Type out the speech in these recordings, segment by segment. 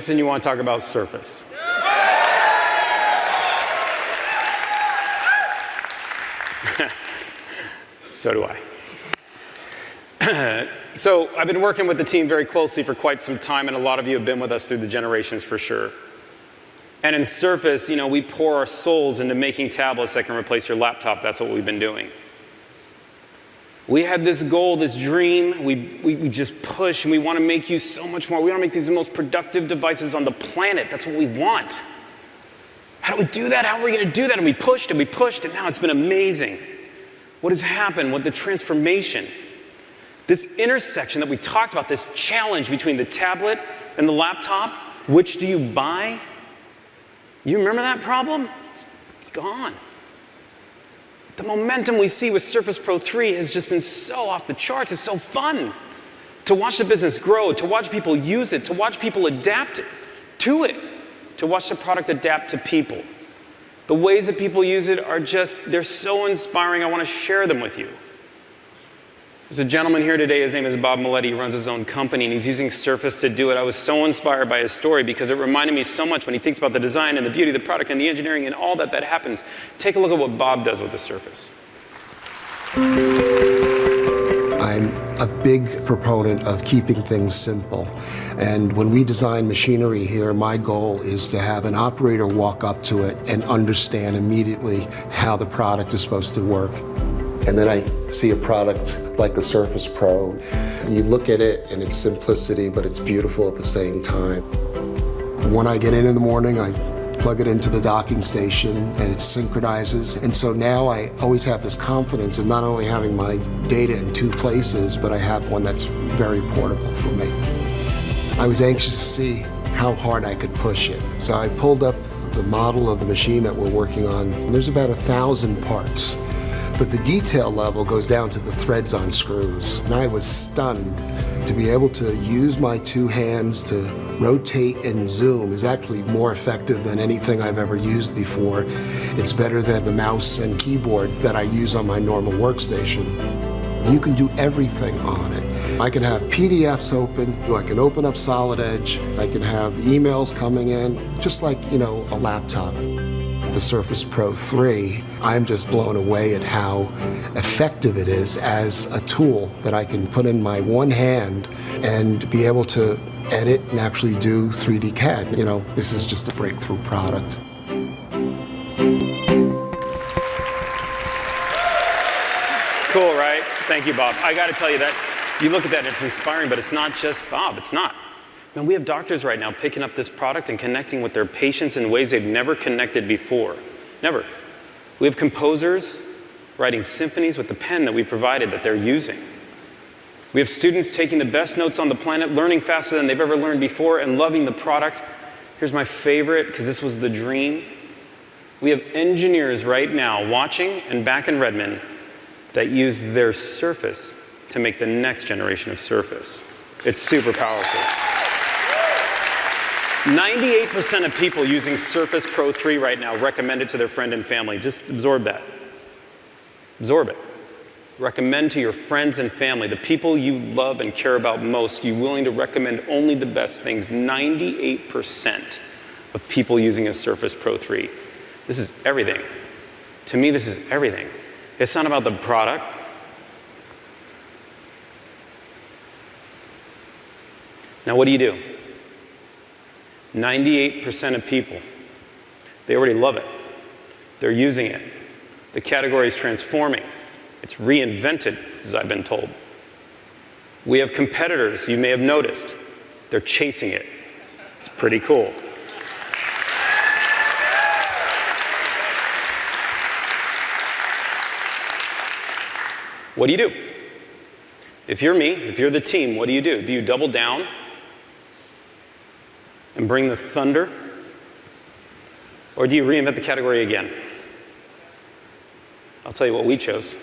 And you want to talk about Surface. So do I. So I've been working with the team very closely for quite some time, and a lot of you have been with us through the generations for sure. And in Surface, you know, we pour our souls into making tablets that can replace your laptop. That's what we've been doing. We had this goal, this dream. We just push, and we want to make you so much more. We want to make these the most productive devices on the planet. That's what we want. How do we do that? How are we going to do that? And we pushed, and now it's been amazing. What has happened with the transformation? This intersection that we talked about, this challenge between the tablet and the laptop, which do you buy? You remember that problem? It's gone. The momentum we see with Surface Pro 3 has just been so off the charts. It's so fun to watch the business grow, to watch people use it, to watch people adapt to it, to watch the product adapt to people. The ways that people use it are just, they're so inspiring. I want to share them with you. There's a gentleman here today, his name is Bob Maletti. He runs his own company, and he's using Surface to do it. I was so inspired by his story because it reminded me so much when he thinks about the design and the beauty of the product and the engineering and all that happens. Take a look at what Bob does with the Surface. I'm a big proponent of keeping things simple. And when we design machinery here, my goal is to have an operator walk up to it and understand immediately how the product is supposed to work. And then I see a product like the Surface Pro. And you look at it and it's simplicity, but it's beautiful at the same time. When I get in the morning, I plug it into the docking station and it synchronizes. And so now I always have this confidence in not only having my data in two places, but I have one that's very portable for me. I was anxious to see how hard I could push it. So I pulled up the model of the machine that we're working on. And there's about 1,000 parts. But the detail level goes down to the threads on screws. And I was stunned to be able to use my two hands to rotate and zoom is actually more effective than anything I've ever used before. It's better than the mouse and keyboard that I use on my normal workstation. You can do everything on it. I can have PDFs open, I can open up Solid Edge, I can have emails coming in, just like, you know, a laptop. The Surface Pro 3, I'm just blown away at how effective it is as a tool that I can put in my one hand and be able to edit and actually do 3D CAD. You know, this is just a breakthrough product. It's cool, right? Thank you, Bob. I got to tell you that you look at that and it's inspiring, but it's not just Bob. It's not. Man, we have doctors right now picking up this product and connecting with their patients in ways they've never connected before. Never. We have composers writing symphonies with the pen that we provided that they're using. We have students taking the best notes on the planet, learning faster than they've ever learned before, and loving the product. Here's my favorite, because this was the dream. We have engineers right now watching and back in Redmond that use their Surface to make the next generation of Surface. It's super powerful. 98% of people using Surface Pro 3 right now recommend it to their friend and family. Just absorb that. Absorb it. Recommend to your friends and family, the people you love and care about most, you're willing to recommend only the best things. 98% of people using a Surface Pro 3. This is everything. To me, this is everything. It's not about the product. Now, what do? 98% of people, they already love it. They're using it. The category is transforming. It's reinvented, as I've been told. We have competitors, you may have noticed. They're chasing it. It's pretty cool. What do? If you're me, if you're the team, what do? Do you double down and bring the thunder? Or do you reinvent the category again? I'll tell you what we chose.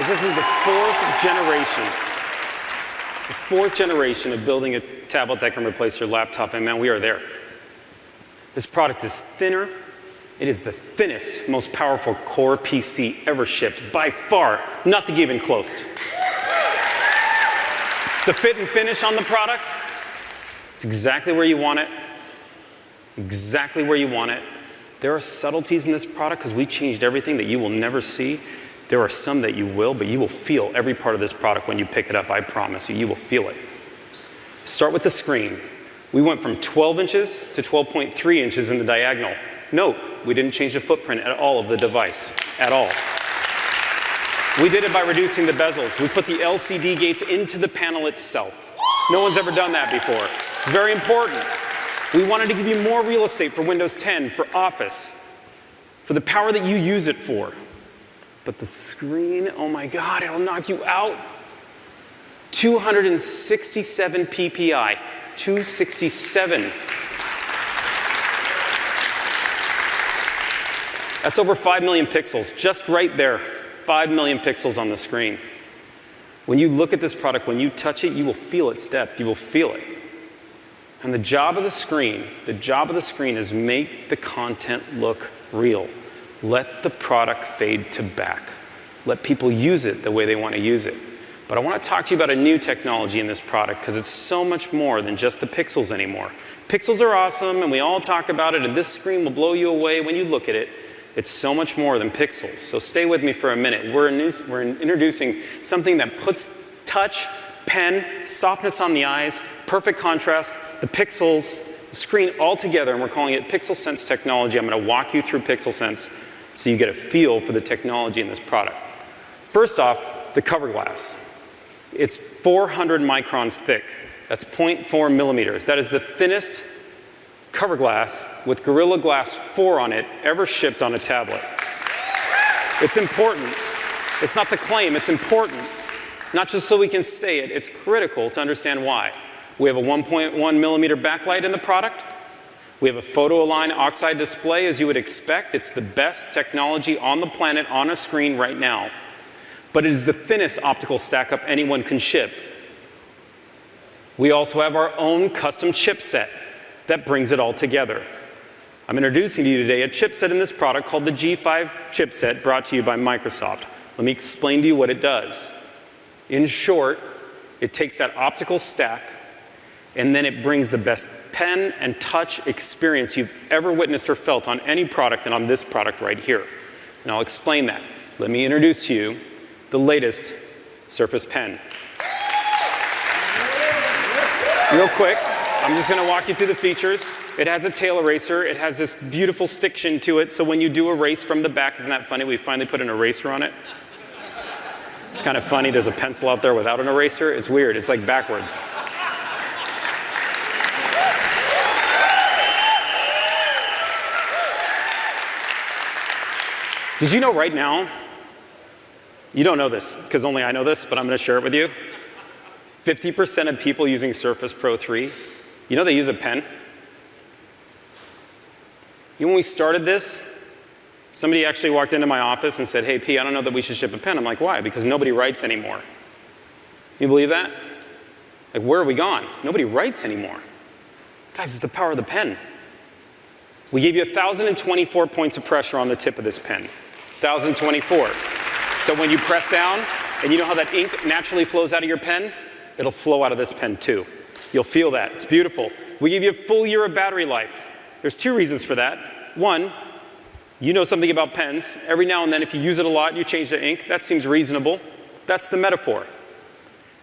Guys, this is the fourth generation of building a tablet that can replace your laptop, and man, we are there. This product is thinner. It is the thinnest, most powerful Core PC ever shipped, by far, nothing even close. The fit and finish on the product, it's exactly where you want it, exactly where you want it. There are subtleties in this product because we changed everything that you will never see. There are some that you will, but you will feel every part of this product when you pick it up, I promise you, you will feel it. Start with the screen. We went from 12 inches to 12.3 inches in the diagonal. Note, we didn't change the footprint at all of the device, at all. We did it by reducing the bezels. We put the LCD gates into the panel itself. No one's ever done that before. It's very important. We wanted to give you more real estate for Windows 10, for Office, for the power that you use it for. But the screen, oh my God, it'll knock you out. 267 PPI, 267. That's over 5 million pixels, just right there, 5 million pixels on the screen. When you look at this product, when you touch it, you will feel its depth, you will feel it. And the job of the screen is make the content look real. Let the product fade to back. Let people use it the way they want to use it. But I want to talk to you about a new technology in this product because it's so much more than just the pixels anymore. Pixels are awesome and we all talk about it and this screen will blow you away when you look at it. It's so much more than pixels. So stay with me for a minute. We're introducing something that puts touch, pen, softness on the eyes, perfect contrast, the pixels, the screen all together, and we're calling it Pixel Sense technology. I'm going to walk you through Pixel Sense so you get a feel for the technology in this product. First off, the cover glass. It's 400 microns thick. That's 0.4 millimeters. That is the thinnest cover glass with Gorilla Glass 4 on it ever shipped on a tablet. It's important. It's not the claim, it's important. Not just so we can say it, it's critical to understand why. We have a 1.1 millimeter backlight in the product. We have a photo-aligned oxide display, as you would expect. It's the best technology on the planet on a screen right now. But it is the thinnest optical stack-up anyone can ship. We also have our own custom chipset that brings it all together. I'm introducing to you today a chipset in this product called the G5 chipset, brought to you by Microsoft. Let me explain to you what it does. In short, it takes that optical stack and then it brings the best pen and touch experience you've ever witnessed or felt on any product and on this product right here. And I'll explain that. Let me introduce to you the latest Surface Pen. Real quick, I'm just going to walk you through the features. It has a tail eraser. It has this beautiful stiction to it, so when you do erase from the back, isn't that funny? We finally put an eraser on it. It's kind of funny. There's a pencil out there without an eraser. It's weird. It's like backwards. Did you know right now, you don't know this because only I know this, but I'm going to share it with you. 50% of people using Surface Pro 3, you know they use a pen? You know, when we started this, somebody actually walked into my office and said, hey, P, I don't know that we should ship a pen. I'm like, why? Because nobody writes anymore. You believe that? Like, where are we gone? Nobody writes anymore. Guys, it's the power of the pen. We gave you 1,024 points of pressure on the tip of this pen. 1,024. So when you press down, and you know how that ink naturally flows out of your pen? It'll flow out of this pen too. You'll feel that. It's beautiful. We give you a full year of battery life. There's two reasons for that. One, you know something about pens. Every now and then, if you use it a lot, you change the ink. That seems reasonable. That's the metaphor.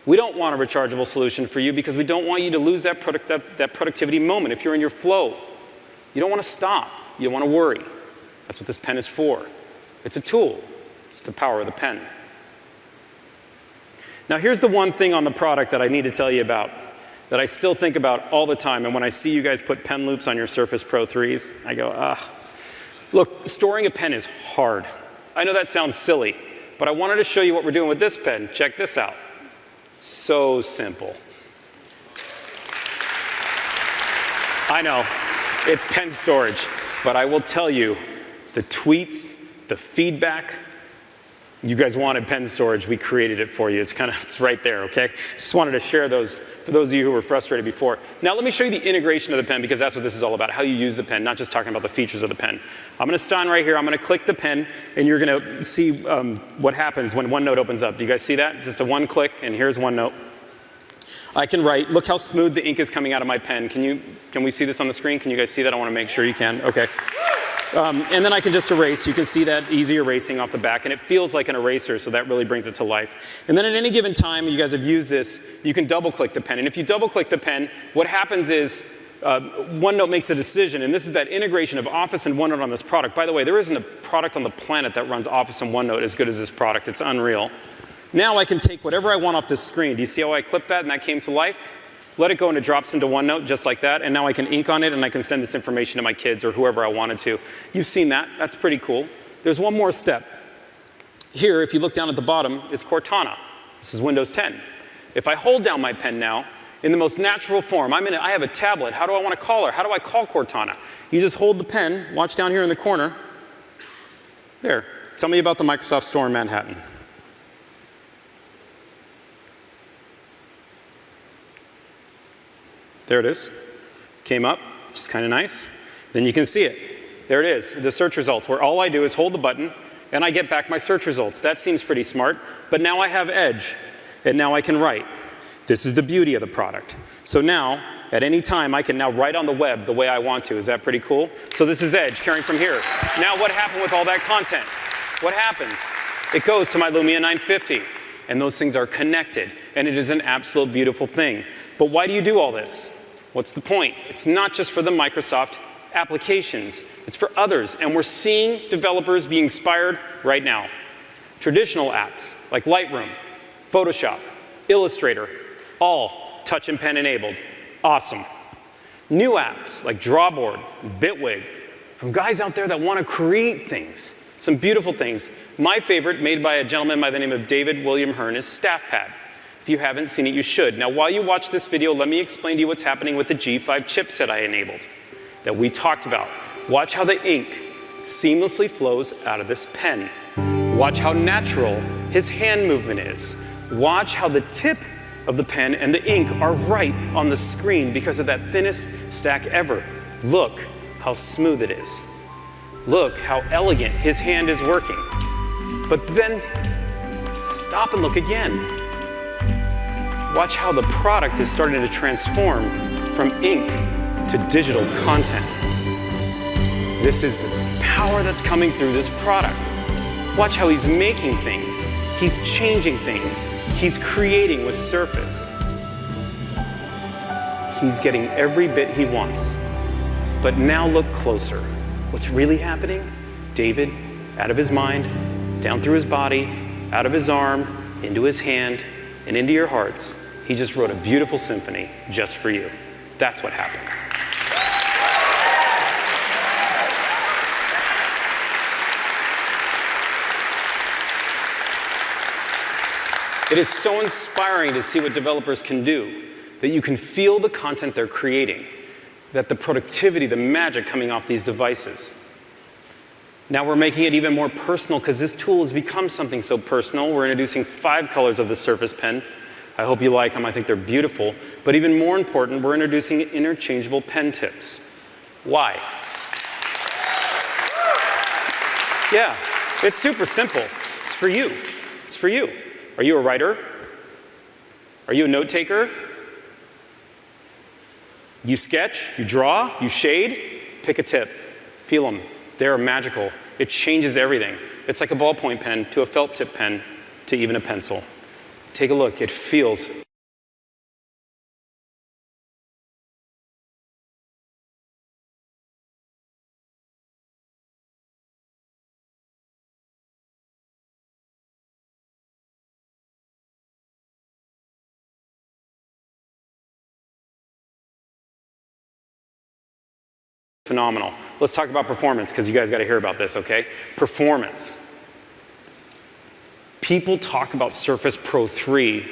We don't want a rechargeable solution for you because we don't want you to lose that productivity moment. If you're in your flow, you don't want to stop. You don't want to worry. That's what this pen is for. It's a tool. It's the power of the pen. Now here's the one thing on the product that I need to tell you about, that I still think about all the time, and when I see you guys put pen loops on your Surface Pro 3s, I go, ah. Look, storing a pen is hard. I know that sounds silly, but I wanted to show you what we're doing with this pen. Check this out. So simple. I know, it's pen storage, but I will tell you, the tweets, the feedback, You guys wanted pen storage, we created it for you. It's right there, okay? Just wanted to share those for those of you who were frustrated before. Now let me show you the integration of the pen, because that's what this is all about, how you use the pen, not just talking about the features of the pen. I'm gonna stand right here, I'm gonna click the pen, and you're gonna see what happens when OneNote opens up. Do you guys see that? Just a one click, and here's OneNote. I can write. Look how smooth the ink is coming out of my pen. Can we see this on the screen? Can you guys see that? I wanna make sure you can, okay. And then I can just erase. You can see that easy erasing off the back, and it feels like an eraser, so that really brings it to life. And then at any given time, you guys have used this, you can double click the pen. And if you double click the pen, what happens is OneNote makes a decision, and this is that integration of Office and OneNote on this product. By the way, there isn't a product on the planet that runs Office and OneNote as good as this product. It's unreal. Now I can take whatever I want off this screen. Do you see how I clipped that and that came to life? Let it go and it drops into OneNote just like that, and now I can ink on it and I can send this information to my kids or whoever I wanted to. You've seen that. That's pretty cool. There's one more step. Here, if you look down at the bottom, is Cortana. This is Windows 10. If I hold down my pen now, in the most natural form, I have a tablet. How do I want to call her? How do I call Cortana? You just hold the pen, watch down here in the corner. There. Tell me about the Microsoft Store in Manhattan. There it is. Came up, which is kind of nice. Then you can see it. There it is, the search results, where all I do is hold the button and I get back my search results. That seems pretty smart. But now I have Edge, and now I can write. This is the beauty of the product. So now, at any time, I can now write on the web the way I want to. Is that pretty cool? So this is Edge carrying from here. Now what happened with all that content? What happens? It goes to my Lumia 950. And those things are connected. And it is an absolute beautiful thing. But why do you do all this? What's the point? It's not just for the Microsoft applications. It's for others. And we're seeing developers be inspired right now. Traditional apps like Lightroom, Photoshop, Illustrator, all touch and pen enabled. Awesome. New apps like Drawboard, Bitwig, from guys out there that want to create things. Some beautiful things. My favorite, made by a gentleman by the name of David William Hearn, is StaffPad. If you haven't seen it, you should. Now, while you watch this video, let me explain to you what's happening with the G5 chipset I enabled that we talked about. Watch how the ink seamlessly flows out of this pen. Watch how natural his hand movement is. Watch how the tip of the pen and the ink are right on the screen because of that thinnest stack ever. Look how smooth it is. Look how elegant his hand is working. But then, stop and look again. Watch how the product is starting to transform from ink to digital content. This is the power that's coming through this product. Watch how he's making things. He's changing things. He's creating with Surface. He's getting every bit he wants. But now look closer. What's really happening? David, out of his mind, down through his body, out of his arm, into his hand, and into your hearts, he just wrote a beautiful symphony just for you. That's what happened. It is so inspiring to see what developers can do, that you can feel the content they're creating, that the productivity, the magic coming off these devices. Now we're making it even more personal because this tool has become something so personal. We're introducing 5 colors of the Surface Pen. I hope you like them. I think they're beautiful. But even more important, we're introducing interchangeable pen tips. Why? Yeah, it's super simple. It's for you. It's for you. Are you a writer? Are you a note taker? You sketch, you draw, you shade, pick a tip. Feel them. They're magical. It changes everything. It's like a ballpoint pen to a felt tip pen to even a pencil. Take a look. It feels phenomenal. Let's talk about performance, because you guys got to hear about this, okay? Performance. People talk about Surface Pro 3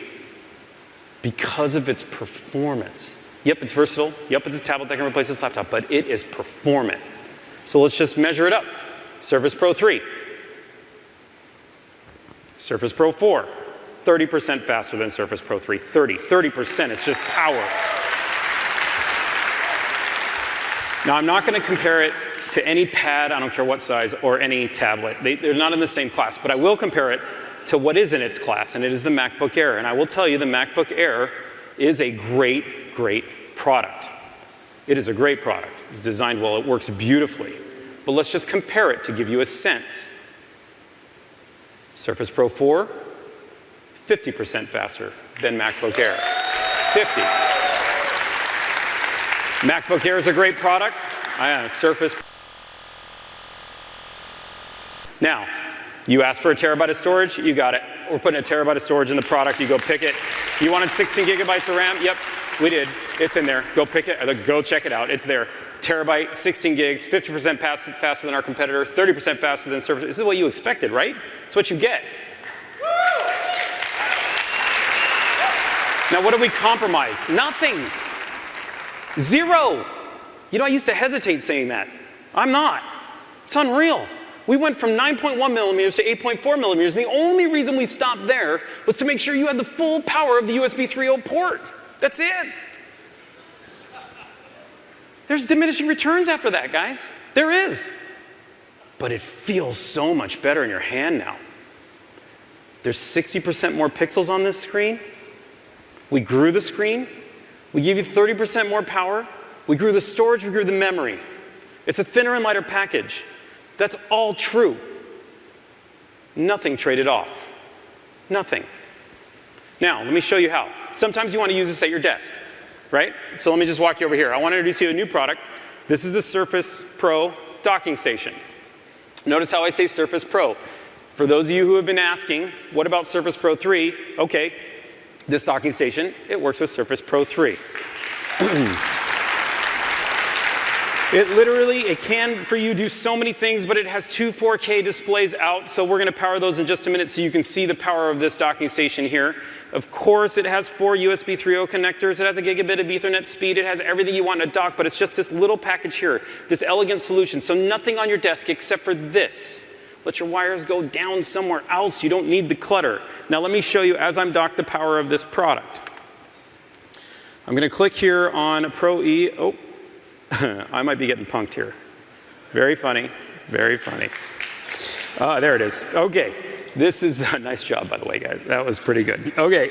because of its performance. Yep, it's versatile. Yep, it's a tablet that can replace this laptop, but it is performant. So let's just measure it up. Surface Pro 3. Surface Pro 4, 30% faster than Surface Pro 3. 30% is just power. Now, I'm not going to compare it to any pad, I don't care what size, or any tablet. They're not in the same class, but I will compare it to what is in its class, and it is the MacBook Air. And I will tell you, the MacBook Air is a great, great product. It is a great product. It's designed well, it works beautifully. But let's just compare it to give you a sense. Surface Pro 4, 50% faster than MacBook Air. 50. MacBook Air is a great product. Surface. Now, you asked for a terabyte of storage, you got it. We're putting a terabyte of storage in the product, you go pick it. You wanted 16 gigabytes of RAM? Yep, we did. It's in there. Go pick it, go check it out, it's there. Terabyte, 16 gigs, 50% faster than our competitor, 30% faster than Surface. This is what you expected, right? It's what you get. Now, what did we compromise? Nothing. Zero. You know, I used to hesitate saying that. I'm not. It's unreal. We went from 9.1 millimeters to 8.4 millimeters. The only reason we stopped there was to make sure you had the full power of the USB 3.0 port. That's it. There's diminishing returns after that, guys. There is. But it feels so much better in your hand now. There's 60% more pixels on this screen. We grew the screen. We gave you 30% more power. We grew the storage, we grew the memory. It's a thinner and lighter package. That's all true. Nothing traded off. Nothing. Now, let me show you how. Sometimes you want to use this at your desk, right? So let me just walk you over here. I want to introduce you to a new product. This is the Surface Pro docking station. Notice how I say Surface Pro. For those of you who have been asking, what about Surface Pro 3? Okay, this docking station, it works with Surface Pro 3. It can, for you, do so many things, but it has two 4K displays out, so we're going to power those in just a minute so you can see the power of this docking station here. Of course, it has 4 USB 3.0 connectors. It has a gigabit of Ethernet speed. It has everything you want in a dock, but it's just this little package here, this elegant solution. So nothing on your desk except for this. Let your wires go down somewhere else. You don't need the clutter. Now let me show you, as I'm docked, the power of this product. I'm going to click here on Pro E. Oh. I might be getting punked here. Very funny, very funny. There it is. Okay, this is a nice job, by the way, guys. That was pretty good. Okay,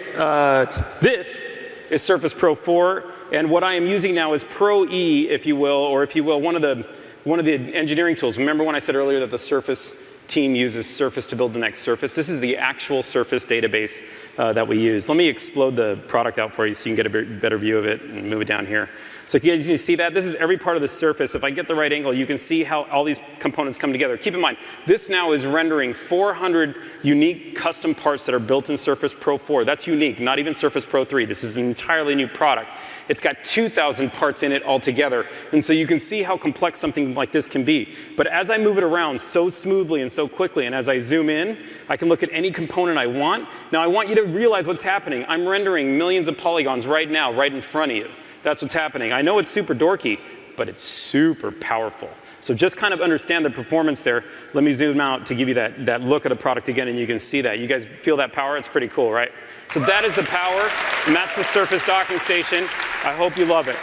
this is Surface Pro 4, and what I am using now is Pro E, if you will, or if you will, one of the engineering tools. Remember when I said earlier that the Surface team uses Surface to build the next Surface? This is the actual Surface database that we use. Let me explode the product out for you so you can get a better view of it and move it down here. So you guys see that? This is every part of the Surface. If I get the right angle, you can see how all these components come together. Keep in mind, this now is rendering 400 unique custom parts that are built in Surface Pro 4. That's unique, not even Surface Pro 3. This is an entirely new product. It's got 2,000 parts in it altogether. And so you can see how complex something like this can be. But as I move it around so smoothly and so quickly, and as I zoom in, I can look at any component I want. Now I want you to realize what's happening. I'm rendering millions of polygons right now, right in front of you. That's what's happening. I know it's super dorky, but it's super powerful. So just kind of understand the performance there. Let me zoom out to give you that look at the product again, and you can see that. You guys feel that power? It's pretty cool, right? So that is the power, and that's the Surface docking station. I hope you love it.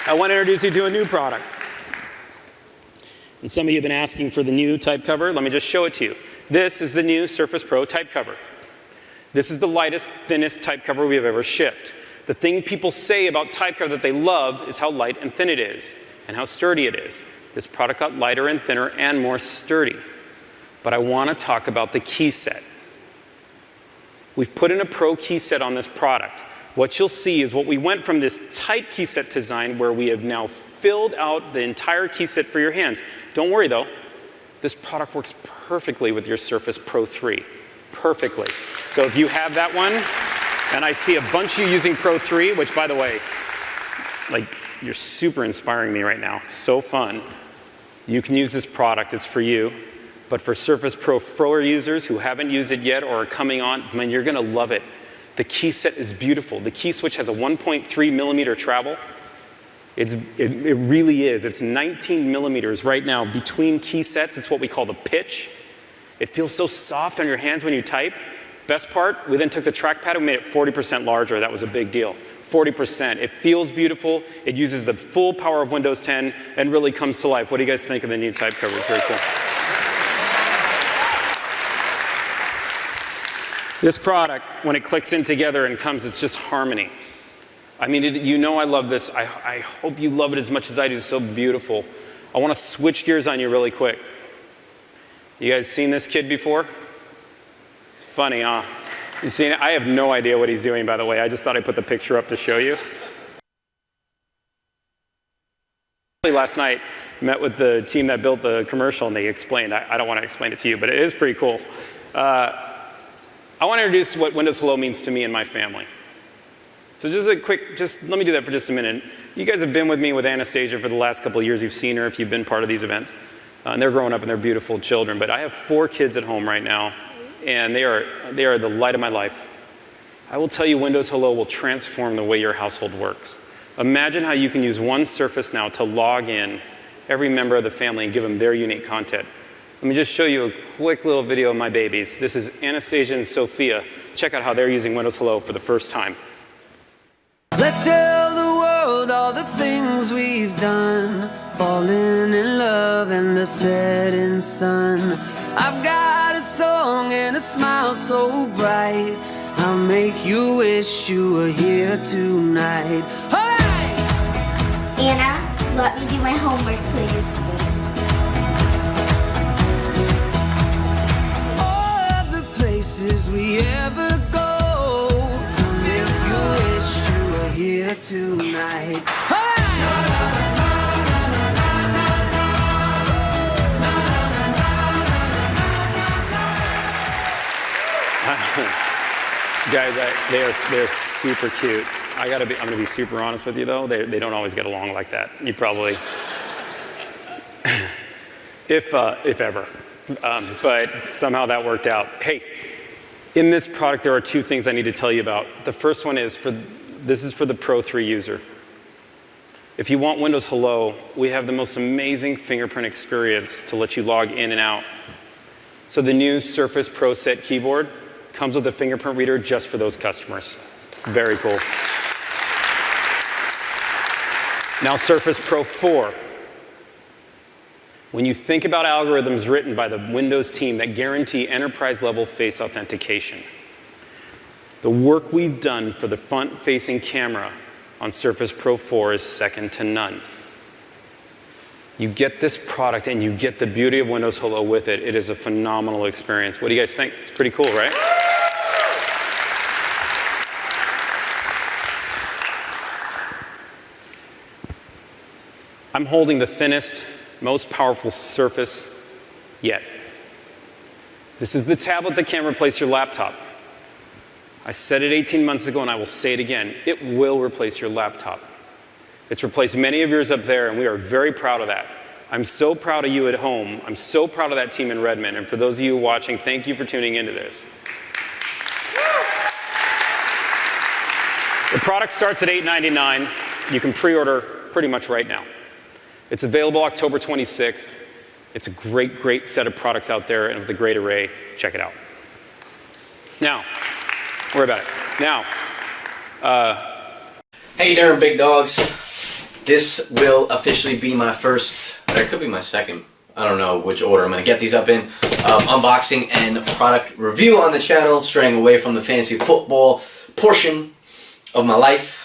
I want to introduce you to a new product. And some of you have been asking for the new type cover. Let me just show it to you. This is the new Surface Pro type cover. This is the lightest, thinnest type cover we have ever shipped. The thing people say about type cover that they love is how light and thin it is, and how sturdy it is. This product got lighter and thinner and more sturdy. But I want to talk about the key set. We've put in a Pro key set on this product. What you'll see is what we went from this tight key set design where we have now filled out the entire key set for your hands. Don't worry though, this product works perfectly with your Surface Pro 3. Perfectly. So if you have that one, and I see a bunch of you using Pro 3, which by the way, like, you're super inspiring me right now. It's so fun. You can use this product, it's for you. But for Surface Pro 4 users who haven't used it yet or are coming on, man, you're gonna love it. The key set is beautiful. The key switch has a 1.3 millimeter travel. It really is. It's 19 millimeters right now between key sets. It's what we call the pitch. It feels so soft on your hands when you type. Best part, we then took the trackpad and made it 40% larger. That was a big deal. 40%. It feels beautiful. It uses the full power of Windows 10 and really comes to life. What do you guys think of the new type cover? It's very cool. This product, when it clicks in together and comes, it's just harmony. I mean, you know I love this. I hope you love it as much as I do. It's so beautiful. I want to switch gears on you really quick. You guys seen this kid before? Funny, huh? You seen it? I have no idea what he's doing, by the way. I just thought I'd put the picture up to show you. Last night, met with the team that built the commercial, and they explained. I don't want to explain it to you, but it is pretty cool. I want to introduce what Windows Hello means to me and my family. So just a quick, let me do that for just a minute. You guys have been with me with Anastasia for the last couple of years. You've seen her if you've been part of these events. And they're growing up and they're beautiful children. But I have 4 kids at home right now, and they are the light of my life. I will tell you, Windows Hello will transform the way your household works. Imagine how you can use one Surface now to log in every member of the family and give them their unique content. Let me just show you a quick little video of my babies. This is Anastasia and Sophia. Check out how they're using Windows Hello for the first time. Let's tell the world all the things we've done, falling in love in the setting sun. I've got a song and a smile so bright, I'll make you wish you were here tonight. All right! Anna, let me do my homework, please. We ever go, if you wish you were here tonight. Guys, they're super cute. I'm gonna be super honest with you though. They don't always get along like that. You probably, if ever, but somehow that worked out. Hey. In this product, there are 2 things I need to tell you about. The first one is this is for the Pro 3 user. If you want Windows Hello, we have the most amazing fingerprint experience to let you log in and out. So the new Surface Pro Set keyboard comes with a fingerprint reader just for those customers. Very cool. Now Surface Pro 4. When you think about algorithms written by the Windows team that guarantee enterprise-level face authentication, the work we've done for the front-facing camera on Surface Pro 4 is second to none. You get this product and you get the beauty of Windows Hello with it. It is a phenomenal experience. What do you guys think? It's pretty cool, right? I'm holding the thinnest, most powerful Surface yet. This is the tablet that can replace your laptop. I said it 18 months ago and I will say it again. It will replace your laptop. It's replaced many of yours up there and we are very proud of that. I'm so proud of you at home. I'm so proud of that team in Redmond. And for those of you watching, thank you for tuning into this. The product starts at $8.99. You can pre-order pretty much right now. It's available October 26th. It's a great, great set of products out there and with a great array. Check it out. Now, worry about it. Now, hey there, big dogs. This will officially be my first, or it could be my second, I don't know which order I'm going to get these up in, unboxing and product review on the channel, straying away from the fantasy football portion of my life.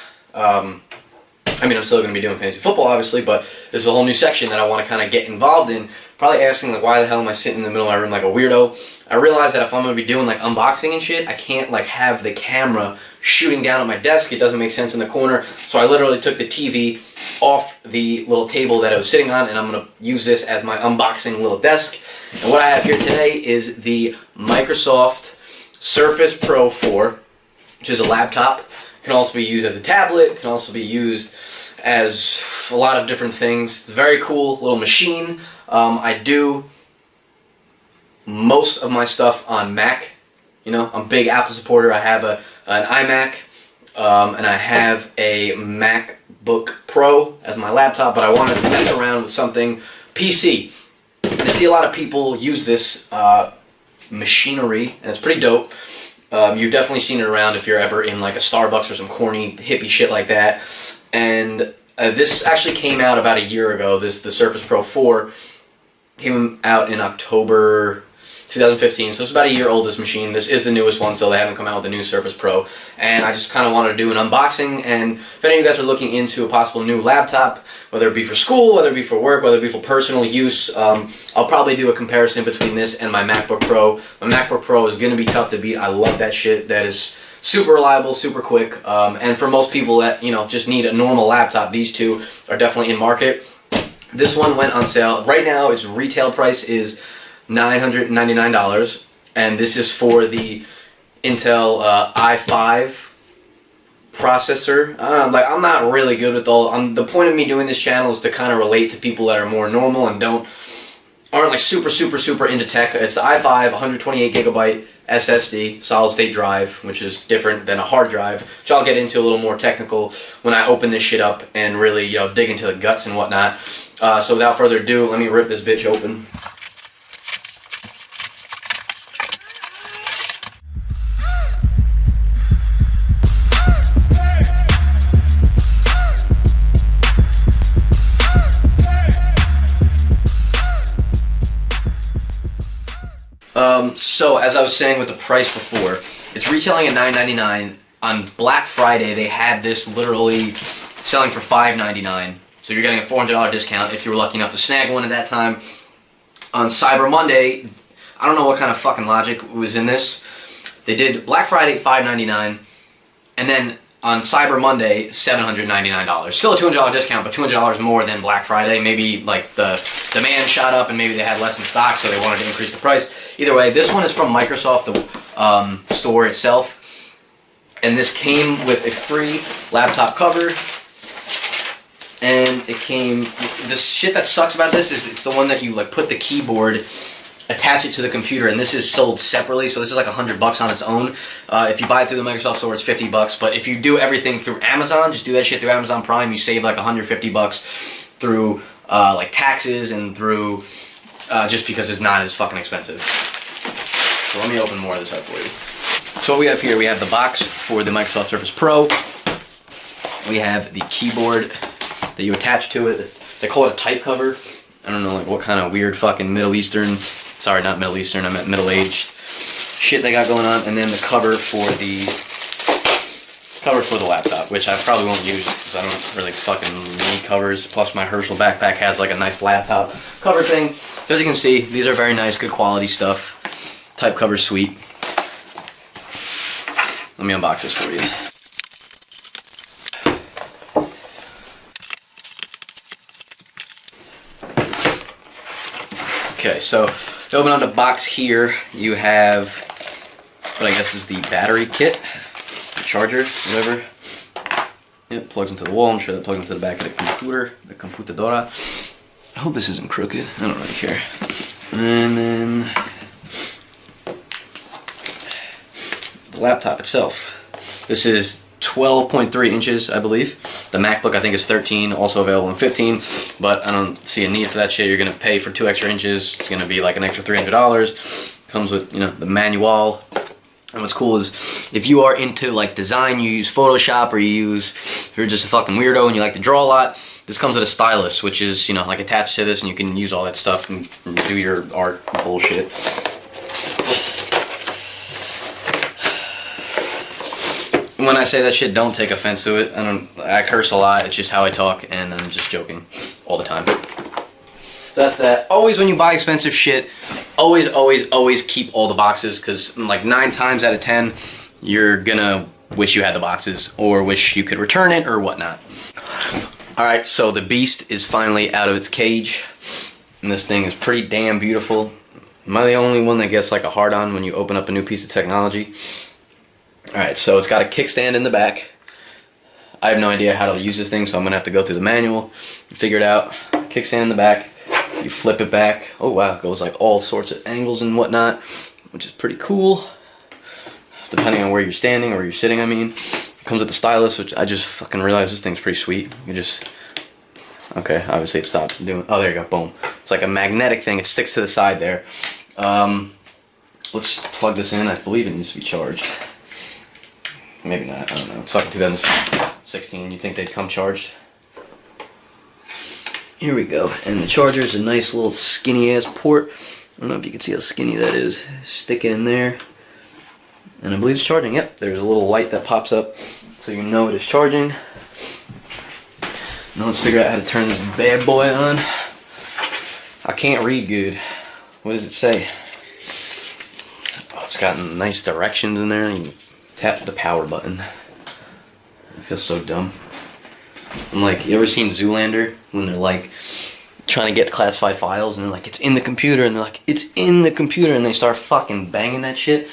I mean, I'm still going to be doing fantasy football, obviously, but there's a whole new section that I want to kind of get involved in. Probably asking, like, why the hell am I sitting in the middle of my room like a weirdo? I realized that if I'm going to be doing, like, unboxing and shit, I can't, like, have the camera shooting down at my desk. It doesn't make sense in the corner. So I literally took the TV off the little table that I was sitting on, and I'm going to use this as my unboxing little desk. And what I have here today is the Microsoft Surface Pro 4, which is a laptop. It can also be used as a tablet. It can also be used as a lot of different things. It's a very cool little machine. I do most of my stuff on Mac. You know, I'm a big Apple supporter. I have an iMac, and I have a MacBook Pro as my laptop, but I wanted to mess around with something PC. And I see a lot of people use this machinery, and it's pretty dope. You've definitely seen it around if you're ever in like a Starbucks or some corny hippie shit like that. And this actually came out about a year ago. The Surface Pro 4 came out in October 2015, so it's about a year old, this machine. This is the newest one, so they haven't come out with the new Surface Pro. And I just kind of wanted to do an unboxing, and if any of you guys are looking into a possible new laptop, whether it be for school, whether it be for work, whether it be for personal use, I'll probably do a comparison between this and my MacBook Pro. My MacBook Pro is going to be tough to beat. I love that shit. That is super reliable, super quick, and for most people that, you know, just need a normal laptop, these two are definitely in market. This one went on sale. Right now, its retail price is $999, and this is for the Intel i5 processor. I'm not really good with all. The point of me doing this channel is to kind of relate to people that are more normal and aren't like super into tech. It's the i5 128 gigabyte SSD solid state drive, which is different than a hard drive, which I'll get into a little more technical when I open this shit up and really, you know, dig into the guts and whatnot. So without further ado, let me rip this bitch open. So as I was saying with the price before, it's retailing at $999. On Black Friday, they had this literally selling for $599. So you're getting a $400 discount if you were lucky enough to snag one at that time. On Cyber Monday, I don't know what kind of fucking logic was in this. They did Black Friday $599, and then on Cyber Monday $799. Still a $200 discount, but $200 more than Black Friday. Maybe like the demand shot up and maybe they had less in stock, so they wanted to increase the price. Either way, this one is from Microsoft, the store itself, and this came with a free laptop cover. And it came, the shit that sucks about this is it's the one that you like put the keyboard, attach it to the computer, and this is sold separately, so this is like $100 on its own. If you buy it through the Microsoft store, it's $50, but if you do everything through Amazon, just do that shit through Amazon Prime, you save like $150 through like taxes and through, just because it's not as fucking expensive. So let me open more of this up for you. So what we have here, we have the box for the Microsoft Surface Pro. We have the keyboard that you attach to it. They call it a type cover. I don't know like what kind of weird fucking Middle Eastern, sorry, not Middle Eastern, I meant middle-aged shit they got going on. And then the cover for the laptop, which I probably won't use because I don't really fucking need covers. Plus my Herschel backpack has like a nice laptop cover thing. So as you can see, these are very nice, good quality stuff. Type cover sweet. Let me unbox this for you. Okay, so to open up the box here, you have what I guess is the battery kit, the charger, whatever. It plugs into the wall. I'm sure that plugs into the back of the computer, the computadora. I hope this isn't crooked. I don't really care. And then the laptop itself. This is 12.3 inches, I believe. The MacBook, I think, is 13, also available in 15, but I don't see a need for that shit. You're going to pay for 2 extra inches. It's going to be like an extra $300. Comes with, you know, the manual. And what's cool is if you are into like design, you use Photoshop, or you're just a fucking weirdo and you like to draw a lot, this comes with a stylus, which is, you know, like attached to this, and you can use all that stuff and do your art bullshit. When I say that shit, don't take offense to it. I curse a lot. It's just how I talk, and I'm just joking all the time. So that's that. Always when you buy expensive shit, always keep all the boxes, because like 9 times out of 10, you're gonna wish you had the boxes or wish you could return it or whatnot. All right, so the beast is finally out of its cage, and this thing is pretty damn beautiful. Am I the only one that gets like a hard on when you open up a new piece of technology? Alright, so it's got a kickstand in the back. I have no idea how to use this thing, so I'm going to have to go through the manual and figure it out. Kickstand in the back, you flip it back. Oh wow, it goes like all sorts of angles and whatnot, which is pretty cool. Depending on where you're standing, or where you're sitting, I mean. It comes with the stylus, which I just fucking realized this thing's pretty sweet. You just... Okay, obviously it stopped doing... Oh, there you go, boom. It's like a magnetic thing, it sticks to the side there. let's plug this in. I believe it needs to be charged. Maybe not, I don't know. It's fucking 2016, you'd think they'd come charged. Here we go, and the charger is a nice little skinny ass port. I don't know if you can see how skinny that is. Stick it in there, and I believe it's charging. Yep, there's a little light that pops up, so you know it is charging. Now let's figure out how to turn this bad boy on. I can't read good. What does it say? Oh, it's got nice directions in there. You tap the power button. I feel so dumb. I'm like, you ever seen Zoolander when they're like trying to get classified files and they're like, it's in the computer, and they're like, it's in the computer, and they start fucking banging that shit?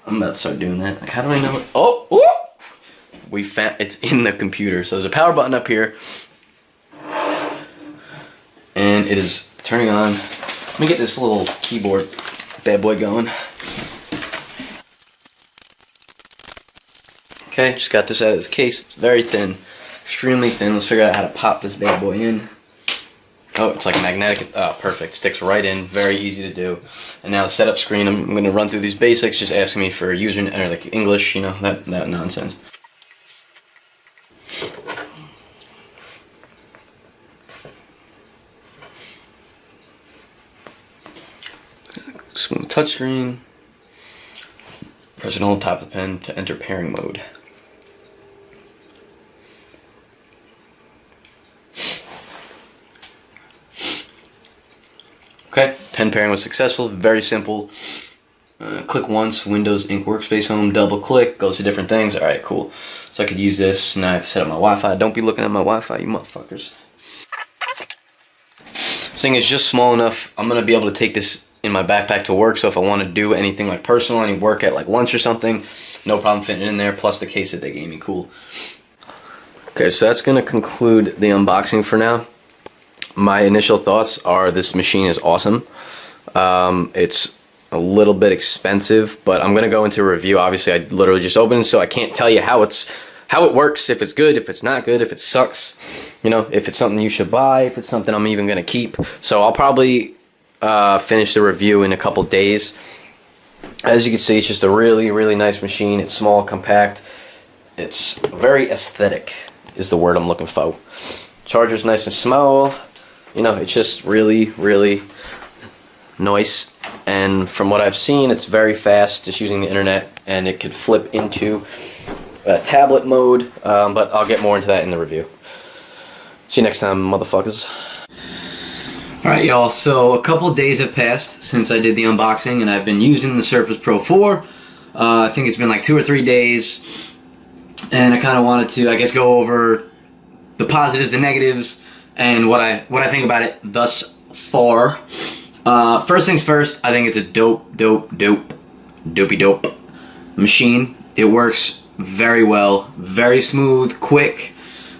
I'm about to start doing that. Like, how do I know it? Oh, we found it's in the computer. So there's a power button up here, and it is turning on. Let me get this little keyboard bad boy going. Okay, just got this out of this case. It's very thin, extremely thin. Let's figure out how to pop this bad boy in. Oh, it's like magnetic. Oh, perfect. Sticks right in. Very easy to do. And now the setup screen, I'm going to run through these basics, just asking me for username, or like English, you know, that nonsense. Smooth touchscreen. Press and hold top of the pen to enter pairing mode. Okay, pen pairing was successful. Very simple. Click once, Windows Ink Workspace Home. Double click, goes to different things. All right, cool. So I could use this. Now I have to set up my Wi-Fi. Don't be looking at my Wi-Fi, you motherfuckers. This thing is just small enough. I'm gonna be able to take this in my backpack to work. So if I want to do anything like personal, any work at like lunch or something, no problem fitting it in there. Plus the case that they gave me, cool. Okay, so that's gonna conclude the unboxing for now. My initial thoughts are this machine is awesome. It's a little bit expensive, but I'm gonna go into a review. Obviously, I literally just opened it, so I can't tell you how it works, if it's good, if it's not good, if it sucks, you know, if it's something you should buy, if it's something I'm even gonna keep. So I'll probably finish the review in a couple days. As you can see, it's just a really, really nice machine. It's small, compact. It's very aesthetic is the word I'm looking for. Charger's nice and small. You know, it's just really, really nice. And from what I've seen, it's very fast, just using the internet, and it could flip into tablet mode, but I'll get more into that in the review. See you next time, motherfuckers. Alright, y'all, so a couple days have passed since I did the unboxing, and I've been using the Surface Pro 4. I think it's been like 2 or 3 days, and I kind of wanted to, I guess, go over the positives, the negatives, and what I think about it thus far. First things first, I think it's a dopey dope machine. It works very well, very smooth, quick,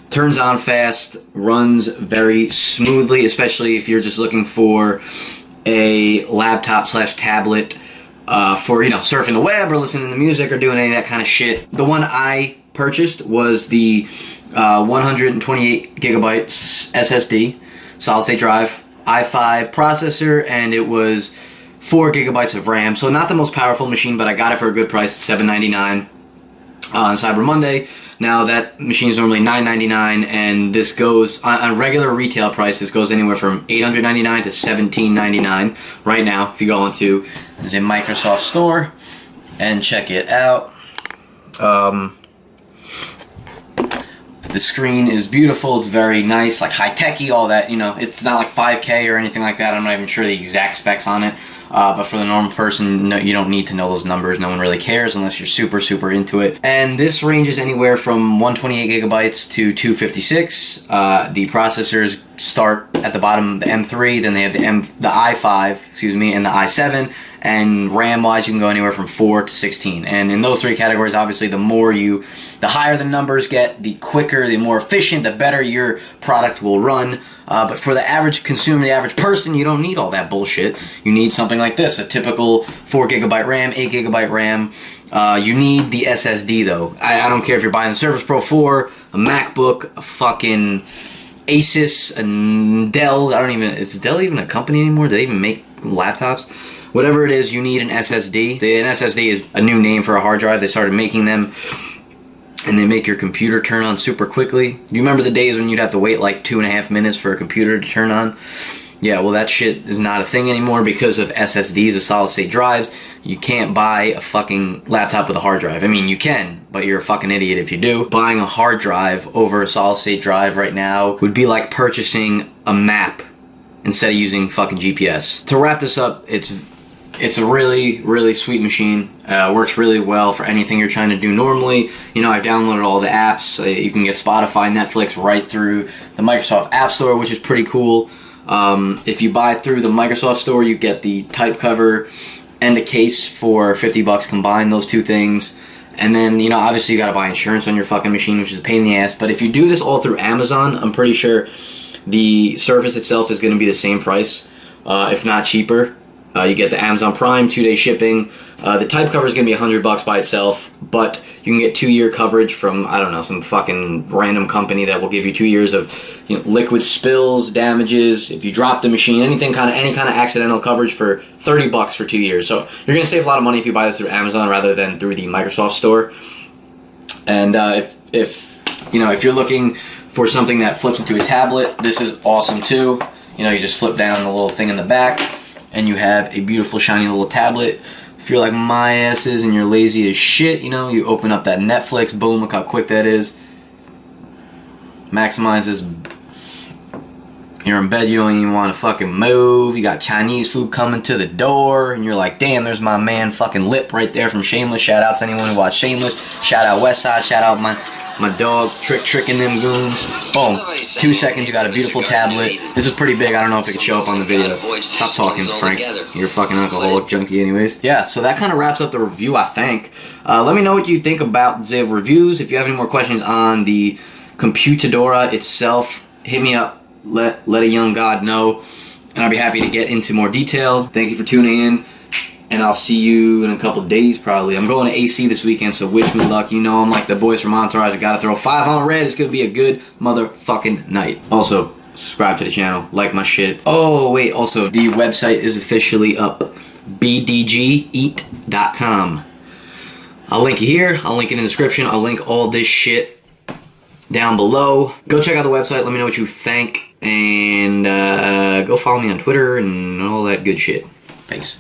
turns on fast, runs very smoothly, especially if you're just looking for a laptop / tablet for, you know, surfing the web or listening to music or doing any of that kind of shit. The one I purchased was the 128 gigabytes SSD, solid state drive, i5 processor, and it was 4 gigabytes of RAM. So not the most powerful machine, but I got it for a good price, $7.99 on Cyber Monday. Now that machine is normally $9.99, and this goes on regular retail price. This goes anywhere from $899 to $17.99 right now. If you go into the Microsoft Store and check it out. The screen is beautiful. It's very nice, like high-techy, all that. You know, it's not like 5K or anything like that. I'm not even sure the exact specs on it. But for the normal person, no, you don't need to know those numbers. No one really cares unless you're super, super into it. And this ranges anywhere from 128 gigabytes to 256. The processors start at the bottom, the M3, then they have the i5, excuse me, and the i7. And RAM-wise, you can go anywhere from 4 to 16. And in those three categories, obviously, the higher the numbers get, the quicker, the more efficient, the better your product will run. But for the average consumer, the average person, you don't need all that bullshit. You need something like this, a typical 4 gigabyte RAM, 8 gigabyte RAM. You need the SSD, though. I don't care if you're buying the Surface Pro 4, a MacBook, a fucking Asus, a Dell. Is Dell even a company anymore? Do they even make laptops. Whatever it is, you need an SSD. An SSD is a new name for a hard drive. They started making them, and they make your computer turn on super quickly. Do you remember the days when you'd have to wait like 2.5 minutes for a computer to turn on? Yeah, well, that shit is not a thing anymore because of SSDs, the solid state drives. You can't buy a fucking laptop with a hard drive. I mean, you can, but you're a fucking idiot if you do. Buying a hard drive over a solid state drive right now would be like purchasing a map instead of using fucking GPS. To wrap this up, it's a really, really sweet machine. Works really well for anything you're trying to do normally. You know, I downloaded all the apps. You can get Spotify, Netflix right through the Microsoft App Store, which is pretty cool. If you buy through the Microsoft Store, you get the type cover and a case for $50 combined, those two things. And then, you know, obviously you gotta buy insurance on your fucking machine, which is a pain in the ass. But if you do this all through Amazon, I'm pretty sure the Surface itself is gonna be the same price, if not cheaper. You get the Amazon Prime, 2-day shipping. The type cover is going to be $100 by itself, but you can get 2-year coverage from, I don't know, some fucking random company that will give you 2 years of, you know, liquid spills, damages, if you drop the machine, any kind of accidental coverage for $30 for 2 years. So you're going to save a lot of money if you buy this through Amazon rather than through the Microsoft Store. And if you're looking for something that flips into a tablet, this is awesome too. You know, you just flip down the little thing in the back, and you have a beautiful shiny little tablet. If you're like my ass is and you're lazy as shit, you know, you open up that Netflix, boom, look how quick that is. Maximizes. You're in bed, you don't even want to fucking move. You got Chinese food coming to the door, and you're like, damn, there's my man fucking Lip right there from Shameless. Shout out to anyone who watched Shameless. Shout out Westside. Shout out my dog tricking them goons. Boom. 2 seconds, you got a beautiful tablet. This is pretty big. I don't know if it can show up on the video. Stop talking, Frank. You're a fucking alcoholic junkie anyways. Yeah, so that kind of wraps up the review, I think. Let me know what you think about the reviews. If you have any more questions on the Computadora itself, hit me up. Let a young god know, and I'll be happy to get into more detail. Thank you for tuning in, and I'll see you in a couple days probably. I'm going to AC this weekend, so wish me luck. You know I'm like the boys from Entourage. I gotta throw 5 on red. It's gonna be a good motherfucking night. Also, subscribe to the channel, like my shit. Oh wait, also the website is officially up, bdgeat.com. I'll link it here, I'll link it in the description, I'll link all this shit down below. Go check out the website, let me know what you think, and go follow me on Twitter and all that good shit. Thanks.